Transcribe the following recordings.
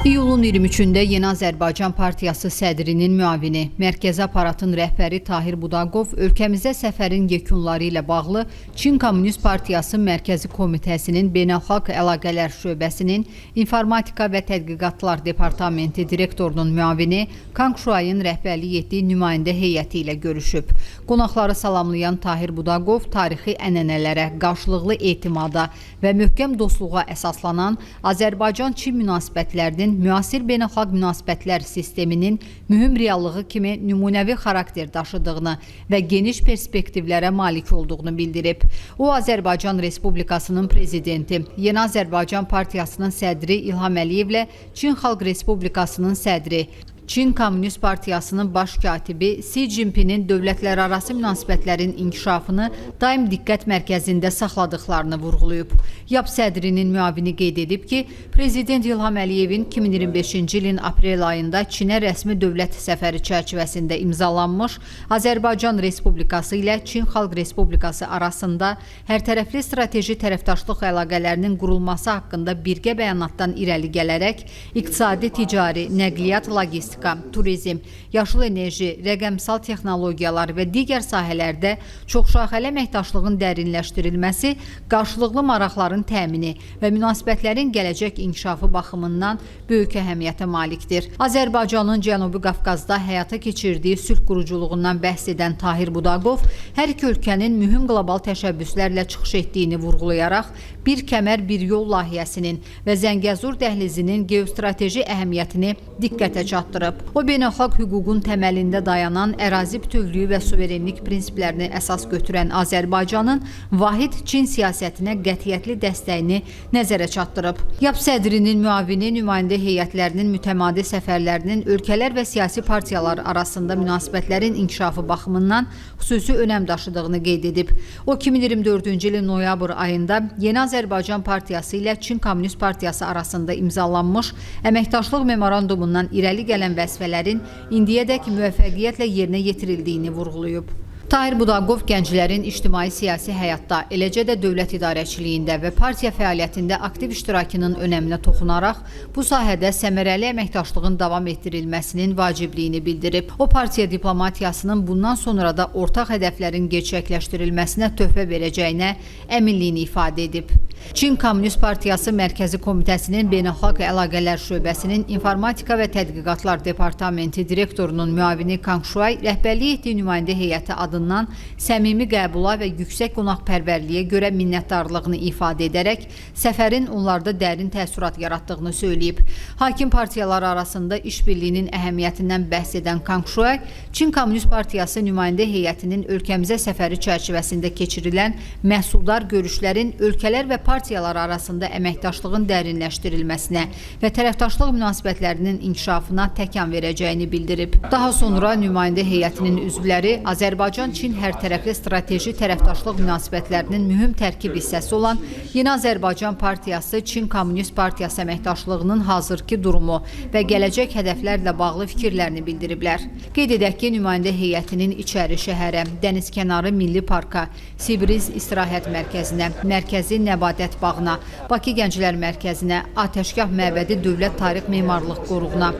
İyulun 23-də Yeni Azərbaycan Partiyası sədrinin müavini, Mərkəzi Aparatın rəhbəri Tahir Budaqov ölkəmizə səfərin yekunları ilə bağlı Çin Komünist Partiyası Mərkəzi Komitəsinin Beynəlxalq Əlaqələr Şöbəsinin İnformatika və Tədqiqatlar Departamenti direktorunun müavini Kang Şuayın rəhbərlik etdiyi nümayəndə heyəti ilə görüşüb. Qonaqları salamlayan Tahir Budaqov tarixi ənənələrə, qarşılıqlı etimada və möhkəm dostluğa əsaslanan Azərbaycan-Çin münasibətlərinin müasir beynəlxalq münasibətlər sisteminin mühüm reallığı kimi nümunəvi xarakter daşıdığını və geniş perspektivlərə malik olduğunu bildirib. O, Azərbaycan Respublikasının prezidenti, Yeni Azərbaycan Partiyasının sədri İlham Əliyevlə Çin Xalq Respublikasının sədri, Çin Komünist Partiyasının baş katibi Xi Jinping'in dövlətlərarası münasibətlərin inkişafını daim diqqət mərkəzində saxladıqlarını vurğulayıb. YAP sədrinin müavini qeyd edib ki, Prezident İlham Əliyevin 2025-ci ilin aprel ayında Çinə rəsmi dövlət səfəri çərçivəsində imzalanmış Azərbaycan Respublikası ilə Çin Xalq Respublikası arasında hərtərəfli strateji tərəfdaşlıq əlaqələrinin qurulması haqqında birgə bəyanatdan irəli gələrək iqtisadi, ticari, nəqliyyat, logistika, turizm, yaşıl enerji, rəqəmsal texnologiyalar və digər sahələrdə çoxşaxəli əməkdaşlığın dərinləşdirilməsi, qarşılıqlı maraqların təmini və münasibətlərin gələcək inkişafı baxımından böyük əhəmiyyətə malikdir. Azərbaycanın Cənubi Qafqazda həyata keçirdiyi sülh quruculuğundan bəhs edən Tahir Budaqov hər iki ölkənin mühüm qlobal təşəbbüslərlə çıxış etdiyini vurğulayaraq bir kəmər, bir yol layihəsinin və Zəngəzur dəhlizinin geostrateji əhəmiyyətini diqqətə çatdırıb. O, beynəlxalq hüququn təməlində dayanan ərazi bütövlüyü və suverenlik prinsiplərini əsas götürən Azərbaycanın vahid Çin siyasətinə qətiyyətli dəstəyini nəzərə çatdırıb. YAP sədrinin müavini nümayəndə heyətlərinin mütəmadi səfərlərinin ölkələr və siyasi partiyalar arasında münasibətlərin inkişafı baxımından xüsusi önəm daşıdığını qeyd edib. O, 2024-cü ilin noyabr ayında Yeni Azərbaycan Partiyası ilə Çin Komünist Partiyası arasında imzalanmış əməkdaşlıq memorandumundan irəli gələn vəzifələrin indiyədək müvəffəqiyyətlə yerinə yetirildiyini vurğulayıb. Tahir Budaqov gənclərin ictimai-siyasi həyatda, eləcə də dövlət idarəçiliyində və partiya fəaliyyətində aktiv iştirakının önəminə toxunaraq bu sahədə səmərəli əməkdaşlığın davam etdirilməsinin vacibliyini bildirib. O, partiya diplomatiyasının bundan sonra da ortaq hədəflərin gerçəkləşdirilməsinə töhfə verəcəyinə əminliyini ifadə edib. Çin Komünist Partiyası Mərkəzi Komitəsinin Beynəlxalq Əlaqələr Şöbəsinin İnformatika və Tədqiqatlar Departamenti direktorunun müavini Kang Şuay rəhbərlik etdiyi nümayəndə heyəti adından səmimi qəbula və yüksək qonaqpərvərliyə görə minnətdarlığını ifadə edərək səfərin onlarda dərin təəssürat yaratdığını söyləyib. Hakim partiyalar arasında işbirliyinin əhəmiyyətindən bəhs edən Kang Şuay, Çin Komünist Partiyası nümayəndə heyətinin ölkəmizə səfəri çərçivəsində keçirilən məhsuldar görüşlərin ölkələr və partiyalar arasında əməkdaşlığın dərinləşdirilməsinə və tərəfdaşlıq münasibətlərinin inkişafına təkan verəcəyini bildirib. Daha sonra nümayəndə heyətinin üzvləri Azərbaycan-Çin hərtərəfli strateji tərəfdaşlıq münasibətlərinin mühüm tərkib hissəsi olan Yeni Azərbaycan Partiyası Çin Komünist Partiyası əməkdaşlığının hazırki durumu və gələcək hədəflərlə bağlı fikirlərini bildiriblər. Qeyd edək ki, nümayəndə heyətinin İçəri şəhərə, Dənizkənarı Milli Parka, Sibriz İstirahət Mərkəzinə, Mərkəzi Nəbadət Bağına, Bakı Gənclər Mərkəzinə, Atəşgah Məbədi Dövlət Tarix Memarlıq Qoruğuna,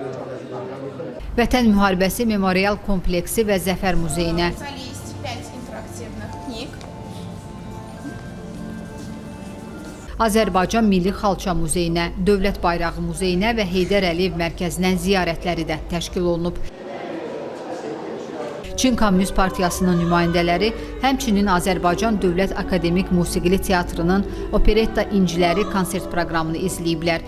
Vətən Müharibəsi Memorial Kompleksi və Zəfər Muzeyinə, Azərbaycan Milli Xalça Muzeyinə, Dövlət Bayrağı Muzeyinə və Heydər Əliyev Mərkəzinə ziyarətləri də təşkil olunub. Çin Komünist Partiyasının nümayəndələri həmçinin Azərbaycan Dövlət Akademik Musiqili Teatrının Operetta İnciləri konsert proqramını izləyiblər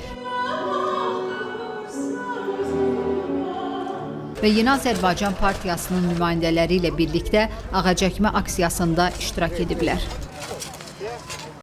və Yeni Azərbaycan Partiyasının nümayəndələri ilə birlikdə ağacəkmə aksiyasında iştirak ediblər.